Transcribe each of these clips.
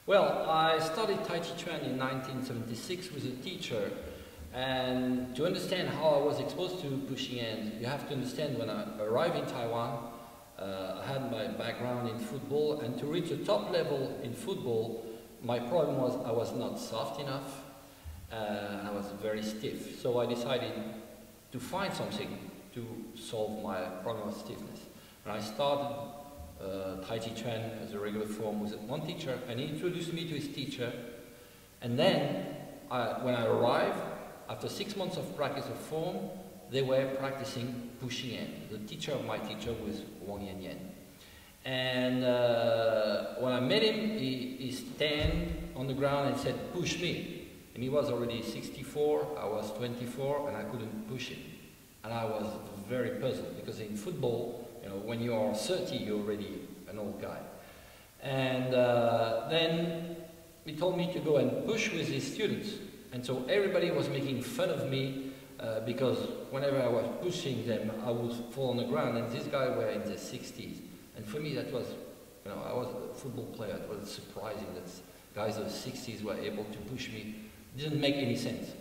Well, I started Tai Chi Chuan in 1976 with a teacher, and to understand how I was exposed to pushing hands, you have to understand when I arrived in Taiwan, I had my background in football, and to reach the top level in football, my problem was I was not soft enough, I was very stiff. So I decided to find something to solve my problem of stiffness. And I started Tai Chi Chuan as a regular form with one teacher, and he introduced me to his teacher. And then, when I arrived, after 6 months of practice of form, they were practicing pushing in. The teacher of my teacher was Wang Yan Yan. And when I met him, he stand on the ground and said, "Push me." And he was already 64, I was 24, and I couldn't push him. And I was very puzzled, because in football, you know, when you are 30, you're already an old guy. And then he told me to go and push with his students. And so everybody was making fun of me because whenever I was pushing them, I would fall on the ground, and these guys were in their 60s. And for me, that was, you know, I was a football player. It was surprising that guys of the 60s were able to push me. It didn't make any sense.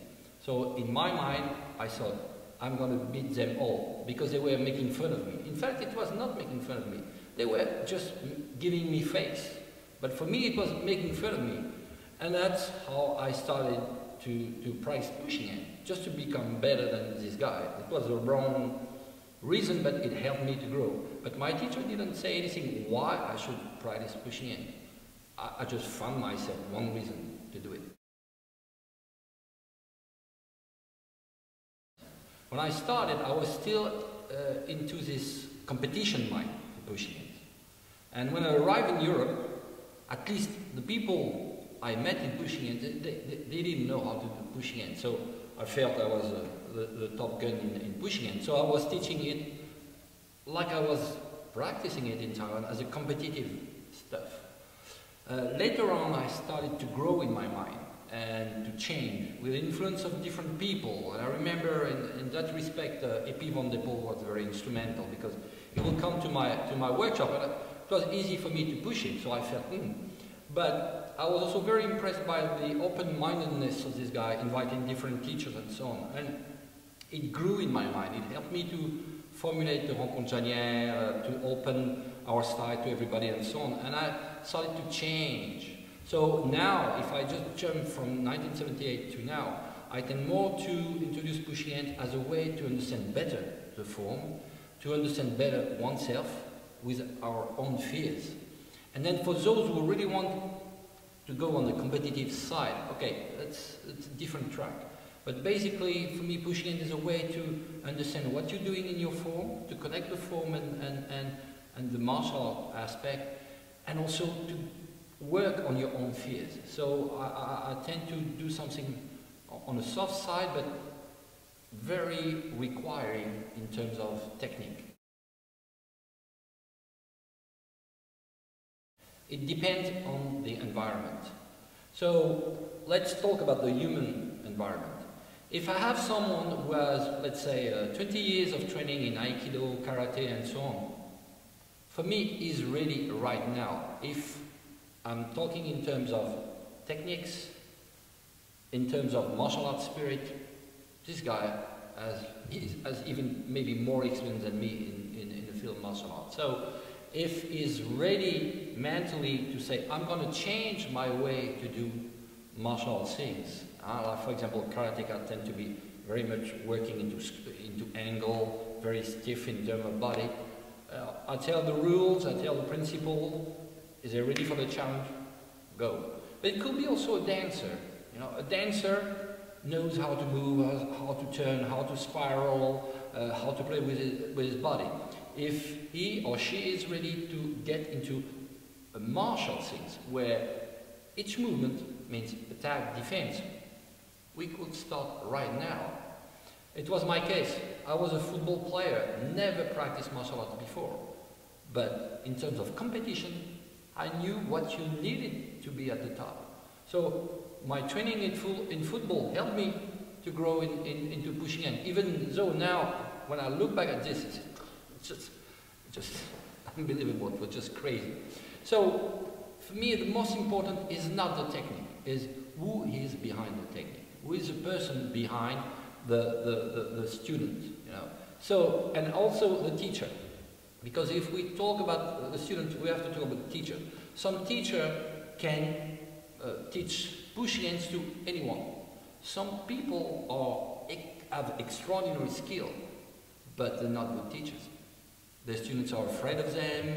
So in my mind, I thought, I'm going to beat them all, because they were making fun of me. In fact, it was not making fun of me. They were just giving me face. But for me, it was making fun of me. And that's how I started to practice pushing in, just to become better than this guy. It was the wrong reason, but it helped me to grow. But my teacher didn't say anything why I should practice pushing in. I just found myself one reason to do it. When I started, I was still into this competition mind, pushing it. And when I arrived in Europe, at least the people I met in pushing it, they didn't know how to do pushing it. So I felt I was the top gun in pushing it. So I was teaching it like I was practicing it in Taiwan as a competitive stuff. Later on, I started to grow in my mind and to change with the influence of different people. And I remember in that respect, Epi van de Poel was very instrumental, because he would come to my workshop, and it was easy for me to push him, so I felt, But I was also very impressed by the open-mindedness of this guy, inviting different teachers and so on. And it grew in my mind. It helped me to formulate the rencontre journalière, to open our style to everybody and so on. And I started to change. So now, if I just jump from 1978 to now, I tend more to introduce pushing hand as a way to understand better the form, to understand better oneself with our own fears. And then for those who really want to go on the competitive side, okay, it's a different track. But basically, for me, pushing hand is a way to understand what you're doing in your form, to connect the form and the martial art aspect, and also to work on your own fears. So I tend to do something on the soft side, but very requiring in terms of technique. It depends on the environment. So let's talk about the human environment. If I have someone who has, let's say, 20 years of training in Aikido, Karate, and so on, for me, is really right now. If I'm talking in terms of techniques, in terms of martial arts spirit, this guy has even maybe more experience than me in the field of martial arts. So if he's ready mentally to say, I'm going to change my way to do martial arts things. Like for example, karateka tend to be very much working into angle, very stiff in terms of body. I tell the rules, I tell the principle. Is he ready for the challenge? Go. But it could be also a dancer. You know, a dancer knows how to move, how to turn, how to spiral, how to play with his body. If he or she is ready to get into a martial things where each movement means attack, defense, we could start right now. It was my case. I was a football player, never practiced martial arts before. But in terms of competition, I knew what you needed to be at the top. So my training in football helped me to grow into pushing in. Even though now, when I look back at this, it's just unbelievable. It was just crazy. So for me, the most important is not the technique, is who is behind the technique, who is the person behind the student, you know. So, and also the teacher, because if we talk about the student, we have to talk about the teacher. Some teacher can teach pushing hands to anyone. Some people have extraordinary skill, but they're not good teachers. The students are afraid of them,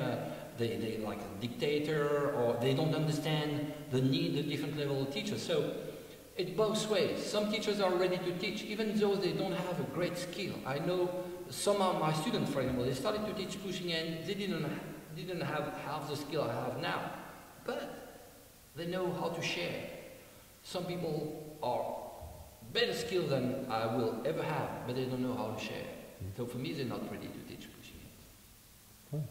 they like a dictator, or they don't understand the need of different level of teachers. So it's both ways. Some teachers are ready to teach, even though they don't have a great skill. I know some of my students, for example, they started to teach pushing hands, they didn't have half the skill I have now, but they know how to share. Some people are better skilled than I will ever have, but they don't know how to share. So for me, they're not ready to teach pushing hands. Cool.